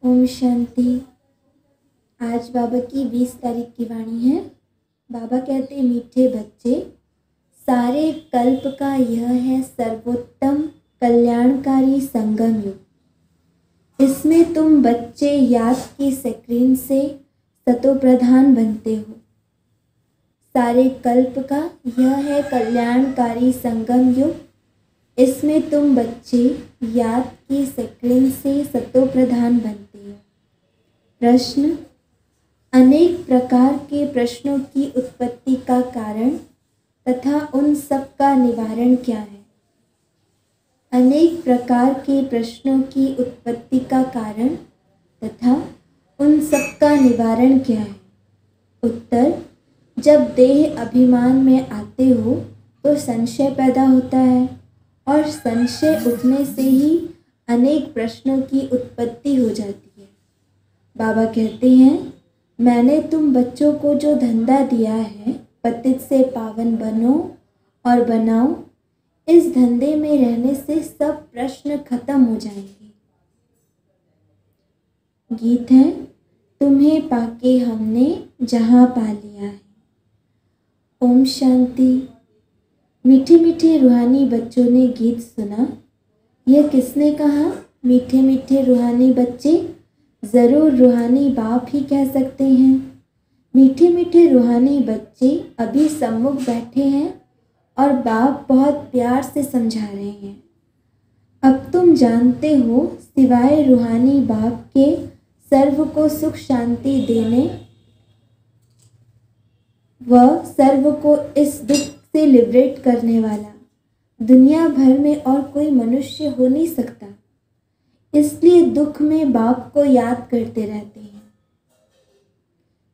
ओम शांति। आज बाबा की 20 तारीख की वाणी है। बाबा कहते हैं, मीठे बच्चे, सारे कल्प का यह है सर्वोत्तम कल्याणकारी संगम युग। इसमें तुम बच्चे याद की स्क्रीन से सतोप्रधान बनते हो। सारे कल्प का यह है कल्याणकारी संगम युग। इसमें तुम बच्चे याद की स्क्रीन से सतोप्रधान बनते हो। प्रश्न: अनेक प्रकार के प्रश्नों की उत्पत्ति का कारण तथा उन सब का निवारण क्या है? अनेक प्रकार के प्रश्नों की उत्पत्ति का कारण तथा उन सब का निवारण क्या है? उत्तर: जब देह अभिमान में आते हो तो संशय पैदा होता है और संशय उठने से ही अनेक प्रश्नों की उत्पत्ति हो जाती है। बाबा कहते हैं, मैंने तुम बच्चों को जो धंधा दिया है, पतित से पावन बनो और बनाओ, इस धंधे में रहने से सब प्रश्न खत्म हो जाएंगे। गीत है, तुम्हें पाके हमने जहां पा लिया है। ओम शांति। मीठे मीठे रूहानी बच्चों ने गीत सुना। यह किसने कहा? मीठे मीठे रूहानी बच्चे, ज़रूर रूहानी बाप ही कह सकते हैं। मीठे मीठे रूहानी बच्चे अभी सम्मुख बैठे हैं और बाप बहुत प्यार से समझा रहे हैं। अब तुम जानते हो, सिवाय रूहानी बाप के सर्व को सुख शांति देने व सर्व को इस दुख से लिबरेट करने वाला दुनिया भर में और कोई मनुष्य हो नहीं सकता। इसलिए दुख में बाप को याद करते रहते हैं।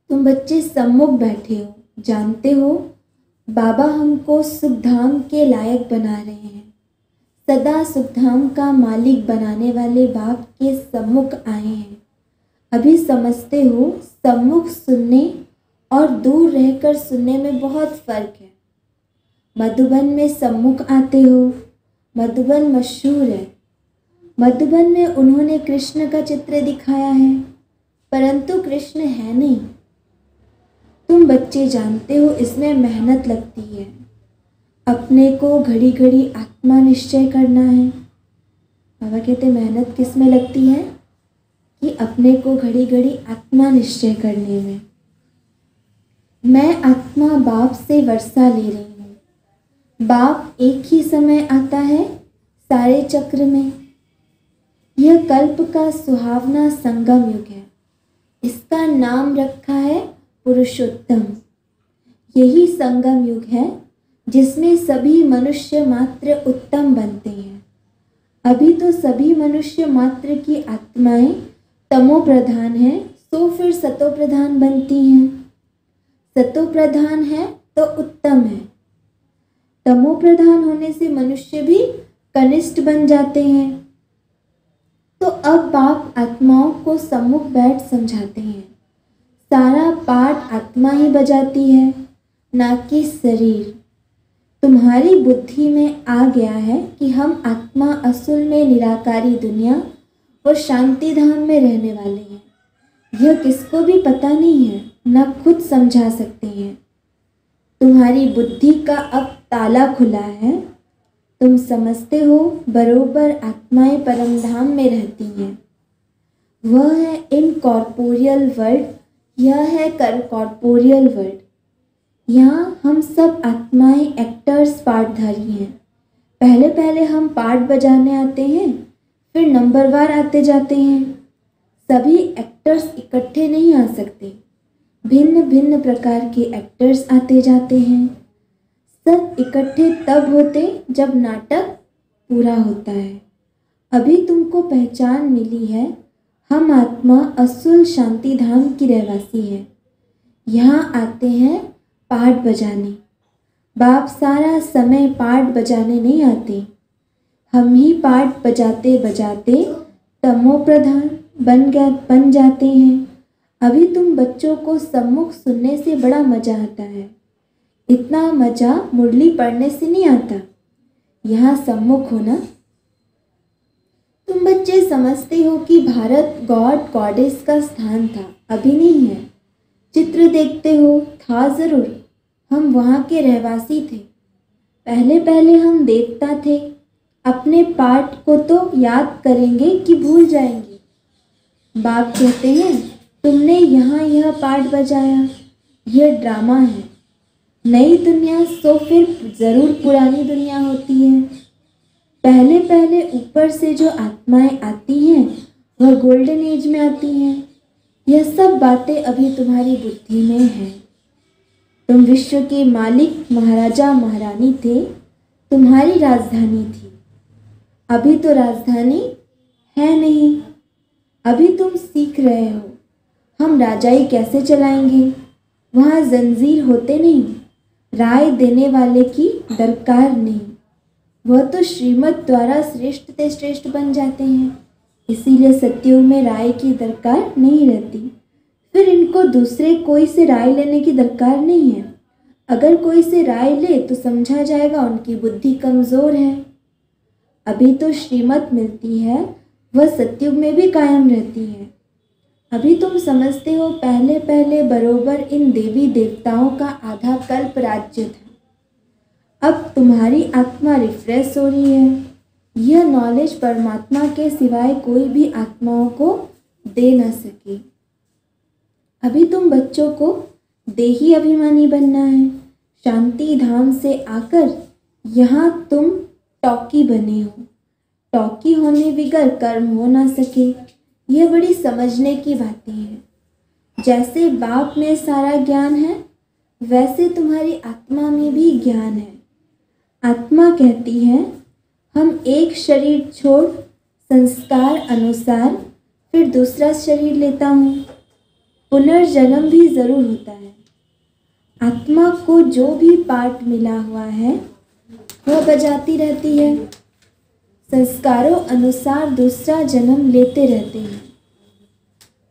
तुम बच्चे सम्मुख बैठे हो, जानते हो बाबा हमको सुखधाम के लायक बना रहे हैं। सदा सुखधाम का मालिक बनाने वाले बाप के सम्मुख आए हैं। अभी समझते हो, सम्मुख सुनने और दूर रहकर सुनने में बहुत फर्क है। मधुबन में सम्मुख आते हो। मधुबन मशहूर है। मधुबन में उन्होंने कृष्ण का चित्र दिखाया है, परंतु कृष्ण है नहीं। तुम बच्चे जानते हो, इसमें मेहनत लगती है। अपने को घड़ी घड़ी आत्मा निश्चय करना है। बाबा कहते मेहनत किस में लगती है? कि अपने को घड़ी घड़ी आत्मा निश्चय करने में। मैं आत्मा बाप से वर्षा ले रही हूँ। बाप एक ही समय आता है सारे चक्र में। यह कल्प का सुहावना संगम युग है। इसका नाम रखा है पुरुषोत्तम। यही संगम युग है जिसमें सभी मनुष्य मात्र उत्तम बनते हैं। अभी तो सभी मनुष्य मात्र की आत्माएं तमो प्रधान है, तो फिर सतो प्रधान बनती हैं। सतो प्रधान है तो उत्तम है। तमो प्रधान होने से मनुष्य भी कनिष्ठ बन जाते हैं। तो अब बाप आत्माओं को सम्मुख बैठ समझाते हैं। सारा पाठ आत्मा ही बजाती है, ना कि शरीर। तुम्हारी बुद्धि में आ गया है कि हम आत्मा असल में निराकारी दुनिया और शांति धाम में रहने वाले हैं। यह किसको भी पता नहीं है, ना खुद समझा सकते हैं। तुम्हारी बुद्धि का अब ताला खुला है। तुम समझते हो, बरोबर आत्माएं परम धाम में रहती हैं। वह है इनकॉर्पोरियल वर्ल्ड, यह है कॉर्पोरियल वर्ल्ड। यहाँ हम सब आत्माएं एक्टर्स पार्टधारी हैं। पहले पहले हम पार्ट बजाने आते हैं, फिर नंबरवार आते जाते हैं। सभी एक्टर्स इकट्ठे नहीं आ सकते। भिन्न भिन्न प्रकार के एक्टर्स आते जाते हैं। सब इकट्ठे तब होते जब नाटक पूरा होता है। अभी तुमको पहचान मिली है, हम आत्मा असुल शांति धाम की रहवासी है। यहाँ आते हैं पाठ बजाने। बाप सारा समय पाठ बजाने नहीं आते। हम ही पाठ बजाते बजाते तमो प्रधान बन जाते हैं। अभी तुम बच्चों को सम्मुख सुनने से बड़ा मजा आता है। इतना मजा मुरली पढ़ने से नहीं आता। यहाँ सम्मुख होना तुम बच्चे समझते हो कि भारत गॉड गॉडेस का स्थान था, अभी नहीं है। चित्र देखते हो, था ज़रूर। हम वहाँ के रहवासी थे। पहले पहले हम देवता थे। अपने पाठ को तो याद करेंगे कि भूल जाएंगे। बाप कहते हैं, तुमने यहाँ यह पाठ बजाया, यह ड्रामा है। नई दुनिया तो फिर ज़रूर पुरानी दुनिया होती है। पहले पहले ऊपर से जो आत्माएं आती हैं वह गोल्डन एज में आती हैं। यह सब बातें अभी तुम्हारी बुद्धि में हैं। तुम विश्व के मालिक महाराजा महारानी थे, तुम्हारी राजधानी थी। अभी तो राजधानी है नहीं। अभी तुम सीख रहे हो हम राजाई कैसे चलाएंगे। वहाँ जंजीर होते नहीं, राय देने वाले की दरकार नहीं। वह तो श्रीमत द्वारा श्रेष्ठ से श्रेष्ठ बन जाते हैं, इसीलिए सत्युग में राय की दरकार नहीं रहती। फिर इनको दूसरे कोई से राय लेने की दरकार नहीं है। अगर कोई से राय ले तो समझा जाएगा उनकी बुद्धि कमज़ोर है। अभी तो श्रीमत मिलती है, वह सत्युग में भी कायम रहती है। अभी तुम समझते हो पहले पहले बरोबर इन देवी देवताओं का आधा कल्प राज्य था। अब तुम्हारी आत्मा रिफ्रेश हो रही है। यह नॉलेज परमात्मा के सिवाय कोई भी आत्माओं को दे न सके। अभी तुम बच्चों को देही अभिमानी बनना है। शांति धाम से आकर यहाँ तुम टॉकी बने हो। टॉकी होने बिगर कर्म हो ना सके। यह बड़ी समझने की बातें हैं। जैसे बाप में सारा ज्ञान है, वैसे तुम्हारी आत्मा में भी ज्ञान है। आत्मा कहती है, हम एक शरीर छोड़ संस्कार अनुसार फिर दूसरा शरीर लेता हूँ। पुनर्जन्म भी ज़रूर होता है। आत्मा को जो भी पाठ मिला हुआ है वह बजाती रहती है। संस्कारों अनुसार दूसरा जन्म लेते रहते हैं।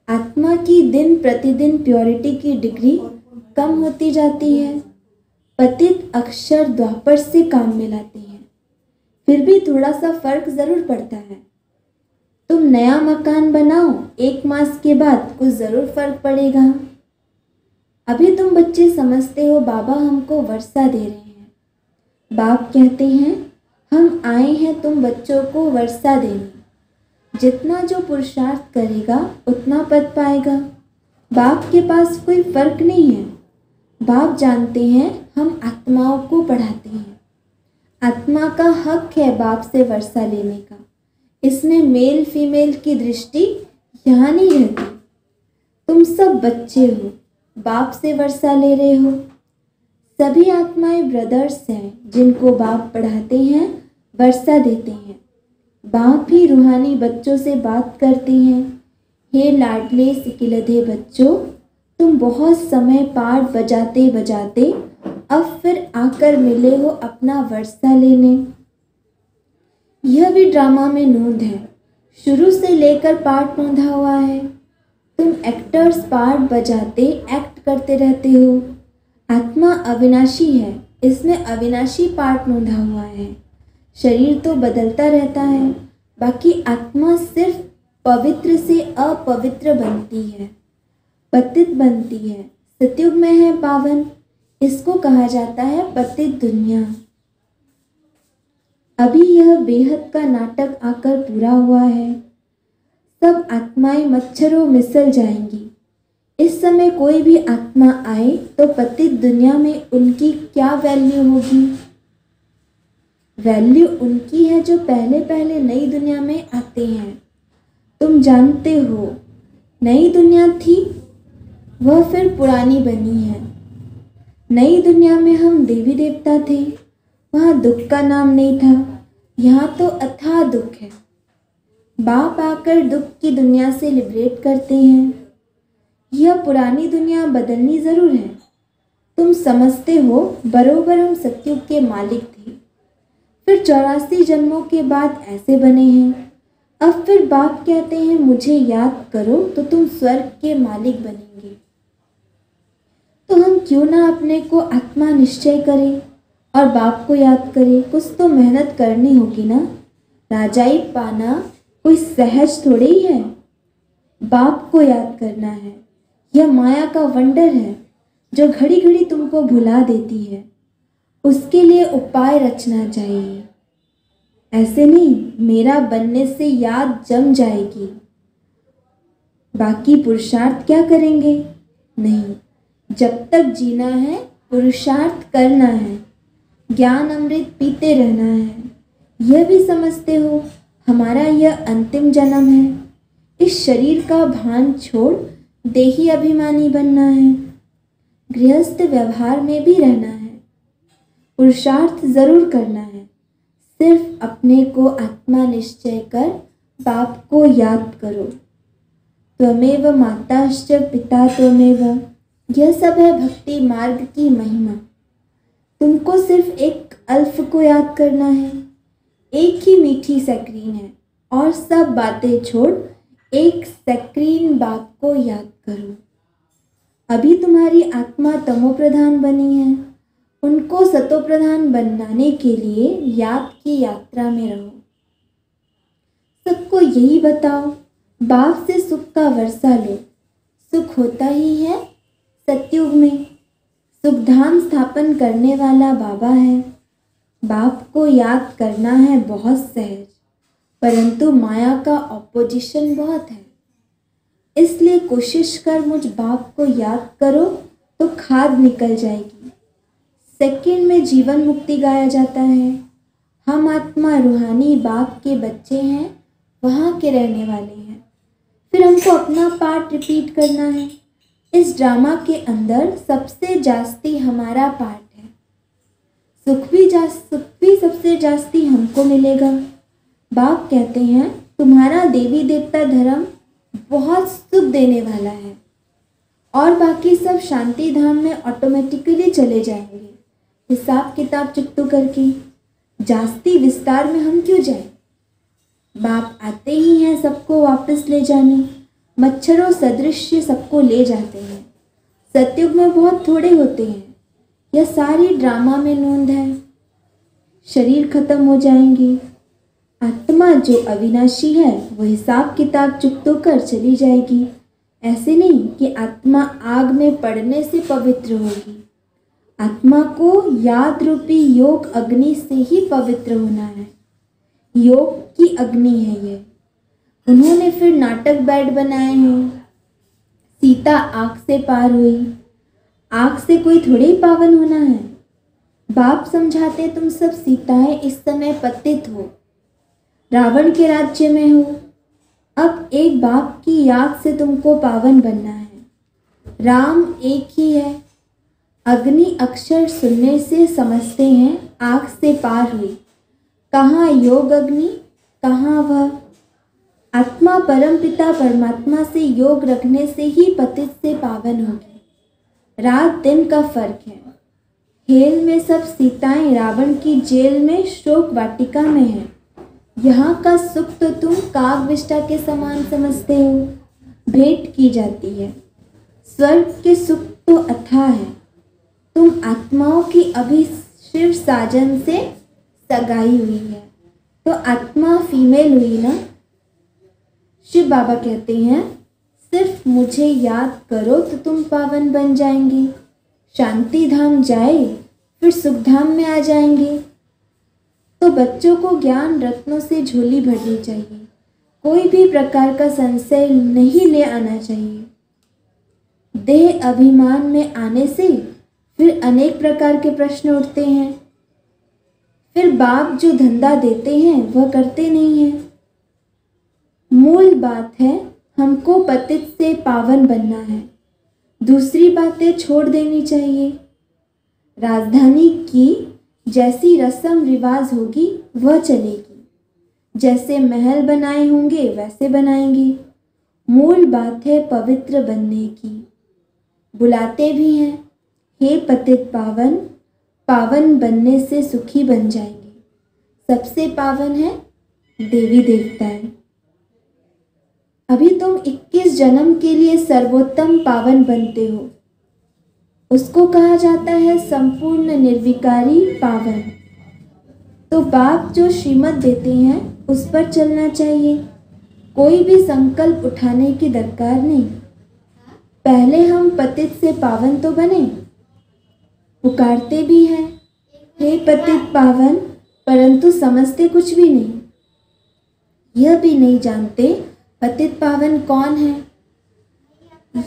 आत्मा की दिन प्रतिदिन प्योरिटी की डिग्री कम होती जाती है। पतित अक्षर द्वापर से काम में लाती है। फिर भी थोड़ा सा फर्क ज़रूर पड़ता है। तुम नया मकान बनाओ, 1 मास के बाद कुछ ज़रूर फर्क पड़ेगा। अभी तुम बच्चे समझते हो बाबा हमको वर्षा दे रहे हैं। बाप कहते हैं, हम आए हैं तुम बच्चों को वर्षा देने। जितना जो पुरुषार्थ करेगा उतना पद पाएगा। बाप के पास कोई फर्क नहीं है। बाप जानते हैं हम आत्माओं को पढ़ाते हैं। आत्मा का हक है बाप से वर्षा लेने का। इसमें मेल फीमेल की दृष्टि यहाँ नहीं रहती। तुम सब बच्चे हो, बाप से वर्षा ले रहे हो। सभी आत्माएं ब्रदर्स हैं जिनको बाप पढ़ाते हैं, वर्षा देते हैं। बाप ही रूहानी बच्चों से बात करते हैं, हे लाडले सिकिलधे बच्चों, तुम बहुत समय पाठ बजाते बजाते अब फिर आकर मिले हो अपना वर्षा लेने। यह भी ड्रामा में नोंद है। शुरू से लेकर पाठ नोंधा हुआ है। तुम एक्टर्स पार्ट बजाते एक्ट करते रहते हो। आत्मा अविनाशी है, इसमें अविनाशी पार्ट नोंधा हुआ है। शरीर तो बदलता रहता है, बाकी आत्मा सिर्फ पवित्र से अपवित्र बनती है, पतित बनती है। सतयुग में है पावन, इसको कहा जाता है पतित दुनिया। अभी यह बेहद का नाटक आकर पूरा हुआ है। सब आत्माएं मच्छरों मिसल जाएंगी। इस समय कोई भी आत्मा आए तो पतित दुनिया में उनकी क्या वैल्यू होगी? वैल्यू उनकी है जो पहले पहले नई दुनिया में आते हैं। तुम जानते हो नई दुनिया थी, वह फिर पुरानी बनी है। नई दुनिया में हम देवी देवता थे, वहाँ दुख का नाम नहीं था। यहाँ तो अथाह दुख है। बाप आकर दुख की दुनिया से लिबरेट करते हैं। यह पुरानी दुनिया बदलनी ज़रूर है। तुम समझते हो बरोबर हम सतयुग के मालिक थे, फिर 84 जन्मों के बाद ऐसे बने हैं। अब फिर बाप कहते हैं मुझे याद करो तो तुम स्वर्ग के मालिक बनेंगे। तो हम क्यों ना अपने को आत्मा निश्चय करें और बाप को याद करें। कुछ तो मेहनत करनी होगी ना। राजाई पाना कोई सहज थोड़े ही है। बाप को याद करना है। यह माया का वंडर है जो घड़ी घड़ी तुमको भुला देती है। उसके लिए उपाय रचना चाहिए। ऐसे नहीं मेरा बनने से याद जम जाएगी, बाकी पुरुषार्थ क्या करेंगे? नहीं, जब तक जीना है पुरुषार्थ करना है, ज्ञान अमृत पीते रहना है। यह भी समझते हो हमारा यह अंतिम जन्म है। इस शरीर का भान छोड़ देही अभिमानी बनना है। गृहस्थ व्यवहार में भी रहना है। पुरुषार्थ जरूर करना है। सिर्फ अपने को आत्मा निश्चय कर बाप को याद करो। त्वमेव माताश्च पिता त्वमेव, यह सब है भक्ति मार्ग की महिमा। तुमको सिर्फ एक अल्फ को याद करना है। एक ही मीठी सक्रीन है और सब बातें छोड़ एक सक्रीन बाप को याद करो। अभी तुम्हारी आत्मा तमोप्रधान बनी है, उनको सतोप्रधान बनाने के लिए याद की यात्रा में रहो। सबको यही बताओ, बाप से सुख का वर्षा लो। सुख होता ही है सतयुग में। सुखधाम स्थापन करने वाला बाबा है। बाप को याद करना है बहुत सहज, परंतु माया का ऑपोजिशन बहुत है। इसलिए कोशिश कर मुझ बाप को याद करो तो खाद निकल जाएगी। सेकंड में जीवन मुक्ति गाया जाता है। हम आत्मा रूहानी बाप के बच्चे हैं, वहाँ के रहने वाले हैं। फिर हमको अपना पार्ट रिपीट करना है। इस ड्रामा के अंदर सबसे जास्ती हमारा पार्ट है। सुख भी सबसे जास्ती हमको मिलेगा। बाप कहते हैं तुम्हारा देवी देवता धर्म बहुत सुख देने वाला है और बाकी सब शांति धाम में ऑटोमेटिकली चले जाएंगे। हिसाब किताब चुकतो करके जास्ती विस्तार में हम क्यों जाएं? बाप आते ही हैं सबको वापस ले जाने। मच्छरों सदृश सबको ले जाते हैं। सतयुग में बहुत थोड़े होते हैं। यह सारी ड्रामा में नोंद है। शरीर खत्म हो जाएंगे। आत्मा जो अविनाशी है वो हिसाब किताब चुकतो कर चली जाएगी। ऐसे नहीं कि आत्मा आग में पड़ने से पवित्र होगी। आत्मा को याद रूपी योग अग्नि से ही पवित्र होना है। योग की अग्नि है ये। उन्होंने फिर नाटक बेड बनाए हैं। सीता आग से पार हुई। आग से कोई थोड़े ही पावन होना है। बाप समझाते तुम सब सीताएं इस समय पतित हो, रावण के राज्य में हो। अब एक बाप की याद से तुमको पावन बनना है। राम एक ही है। अग्नि अक्षर सुनने से समझते हैं आग से पार हुई। कहाँ योग अग्नि, कहाँ वह आत्मा? परम पिता परमात्मा से योग रखने से ही पतित से पावन होगी। रात दिन का फर्क है। हेल में सब सीताएं रावण की जेल में शोक वाटिका में हैं। यहाँ का सुख तो तुम काग विष्टा के समान समझते हो, भेंट की जाती है। स्वर्ग के सुख तो अथाह है। तुम आत्माओं की अभी शिव साजन से सगाई हुई है, तो आत्मा फीमेल हुई ना। शिव बाबा कहते हैं सिर्फ मुझे याद करो तो तुम पावन बन जाएंगे। शांति धाम जाए फिर सुख धाम में आ जाएंगे। तो बच्चों को ज्ञान रत्नों से झोली भरनी चाहिए। कोई भी प्रकार का संशय नहीं ले आना चाहिए। देह अभिमान में आने से फिर अनेक प्रकार के प्रश्न उठते हैं। फिर बाप जो धंधा देते हैं वह करते नहीं हैं। मूल बात है हमको पतित से पावन बनना है। दूसरी बातें छोड़ देनी चाहिए। राजधानी की जैसी रस्म रिवाज होगी वह चलेगी। जैसे महल बनाए होंगे वैसे बनाएंगे। मूल बात है पवित्र बनने की। बुलाते भी हैं हे पतित पावन, पावन बनने से सुखी बन जाएंगे। सबसे पावन है देवी देवताएं। अभी तुम 21 जन्म के लिए सर्वोत्तम पावन बनते हो। उसको कहा जाता है संपूर्ण निर्विकारी पावन। तो बाप जो श्रीमत देते हैं उस पर चलना चाहिए। कोई भी संकल्प उठाने की दरकार नहीं। पहले हम पतित से पावन तो बने। पुकारते भी हैं, हे पतित पावन, परंतु समझते कुछ भी नहीं। यह भी नहीं जानते पतित पावन कौन है।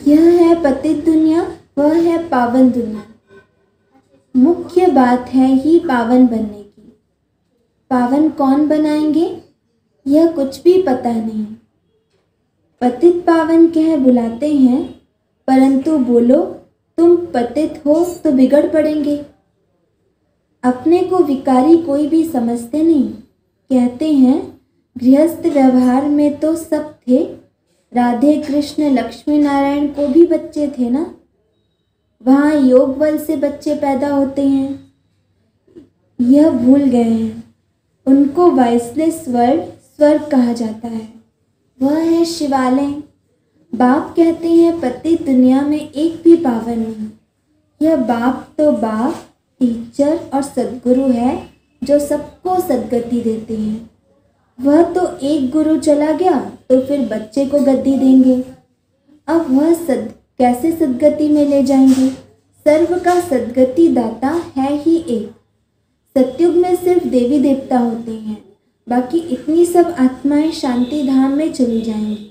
यह है पतित दुनिया, वह है पावन दुनिया। मुख्य बात है ही पावन बनने की। पावन कौन बनाएंगे, यह कुछ भी पता नहीं। पतित पावन कह बुलाते हैं, परंतु बोलो तुम पतित हो तो बिगड़ पड़ेंगे। अपने को विकारी कोई भी समझते नहीं। कहते हैं गृहस्थ व्यवहार में तो सब थे, राधे कृष्ण लक्ष्मी नारायण को भी बच्चे थे ना। वहाँ योग बल से बच्चे पैदा होते हैं, यह भूल गए हैं। उनको वाइसलेस वर्ल्ड स्वर्ग कहा जाता है, वह है शिवालय। बाप कहते हैं पतित दुनिया में एक भी पावन नहीं। यह बाप तो बाप, टीचर और सद्गुरु है जो सबको सद्गति देते हैं। वह तो एक गुरु चला गया तो फिर बच्चे को गद्दी देंगे। अब वह कैसे सद्गति में ले जाएंगे। सर्व का सद्गति दाता है ही एक। सतयुग में सिर्फ देवी देवता होते हैं, बाकी इतनी सब आत्माएं शांति धाम में चली जाएंगी।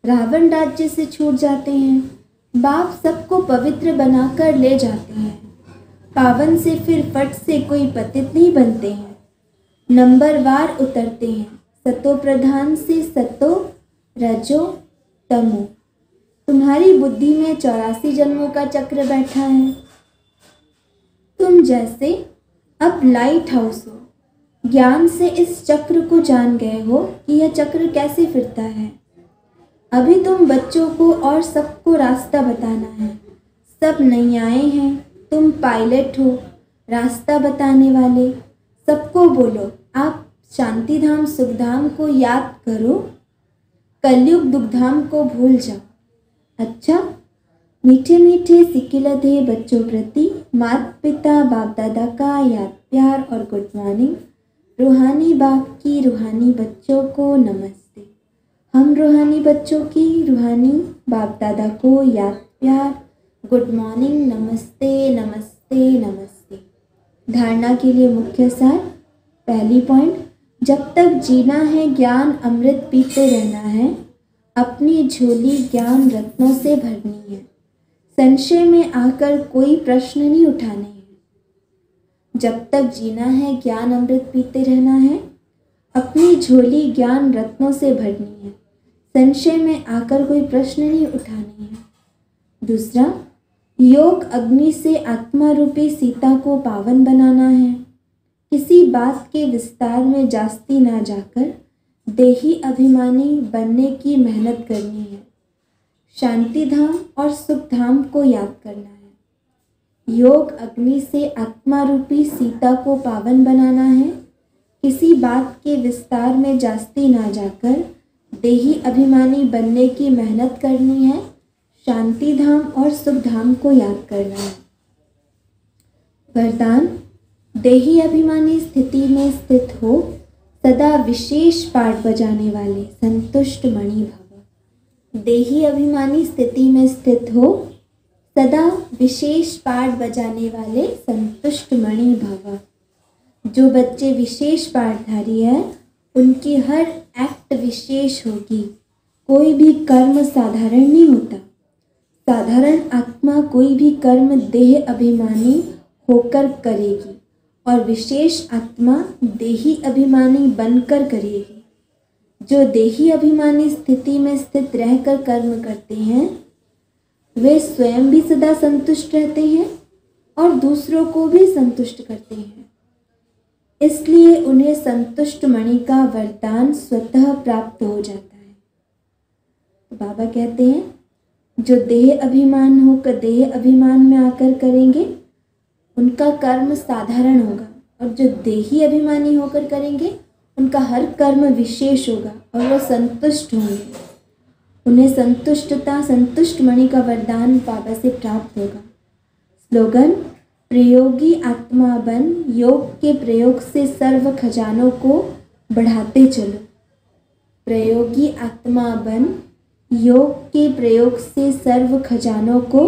रावण राज्य से छूट जाते हैं। बाप सबको पवित्र बनाकर ले जाते हैं। पावन से फिर फट से कोई पतित नहीं बनते हैं, नंबरवार उतरते हैं। सतो प्रधान से सतो, रजो, तमो। तुम्हारी बुद्धि में 84 जन्मों का चक्र बैठा है। तुम जैसे अब लाइट हाउस हो, ज्ञान से इस चक्र को जान गए हो कि यह चक्र कैसे फिरता है। अभी तुम बच्चों को और सबको रास्ता बताना है। सब नैयाए हैं, तुम पायलट हो, रास्ता बताने वाले। सबको बोलो आप शांतिधाम सुखधाम को याद करो, कलयुग दुखधाम को भूल जाओ। अच्छा, मीठे मीठे सिकिलधे बच्चों प्रति माता पिता बाप दादा का याद प्यार और गुड मॉर्निंग। रूहानी बाप की रूहानी बच्चों को नमस्ते। हम रूहानी बच्चों की रूहानी बाप दादा को याद प्यार, गुड मॉर्निंग, नमस्ते नमस्ते नमस्ते। धारणा के लिए मुख्य सार। पहली पॉइंट, जब तक जीना है ज्ञान अमृत पीते रहना है। अपनी झोली ज्ञान रत्नों से भरनी है। संशय में आकर कोई प्रश्न नहीं उठाने हैं। जब तक जीना है ज्ञान अमृत पीते रहना है। अपनी झोली ज्ञान रत्नों से भरनी है। संशय में आकर कोई प्रश्न नहीं उठाने हैं। दूसरा, योग अग्नि से आत्मा रूपी सीता को पावन बनाना है। किसी बात के विस्तार में जास्ती ना जाकर देही अभिमानी बनने की मेहनत करनी है। शांति धाम और सुख धाम को याद करना है। योग अग्नि से आत्मा रूपी सीता को पावन बनाना है। किसी बात के विस्तार में जास्ती ना जाकर देही अभिमानी बनने की मेहनत करनी है। शांति धाम और सुख धाम को याद करना है। वरदान, देही अभिमानी स्थिति में स्थित हो सदा विशेष पाठ बजाने वाले संतुष्ट मणि भव। देही अभिमानी स्थिति में स्थित हो सदा विशेष पाठ बजाने वाले संतुष्ट मणि भव। जो बच्चे विशेष पाठधारी है उनकी हर एक्ट विशेष होगी। कोई भी कर्म साधारण नहीं होता। साधारण आत्मा कोई भी कर्म देह अभिमानी होकर करेगी और विशेष आत्मा देही अभिमानी बनकर करेगी। जो देही अभिमानी स्थिति में स्थित रहकर कर्म करते हैं वे स्वयं भी सदा संतुष्ट रहते हैं और दूसरों को भी संतुष्ट करते हैं। इसलिए उन्हें संतुष्ट मणि का वरदान स्वतः प्राप्त हो जाता है। तो बाबा कहते हैं जो देह अभिमान होकर देह अभिमान में आकर करेंगे उनका कर्म साधारण होगा और जो देही अभिमानी होकर करेंगे उनका हर कर्म विशेष होगा और वो संतुष्ट होंगे। उन्हें संतुष्टता संतुष्ट मणि का वरदान बाबा से प्राप्त होगा। स्लोगन, प्रयोगी आत्मा बन, योग के प्रयोग से सर्व खजानों को बढ़ाते चलो। प्रयोगी आत्मा बन, योग के प्रयोग से सर्व खजानों को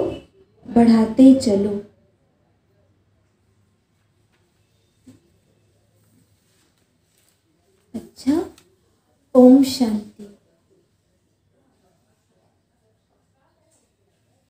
बढ़ाते चलो। अच्छा, ओम शांति।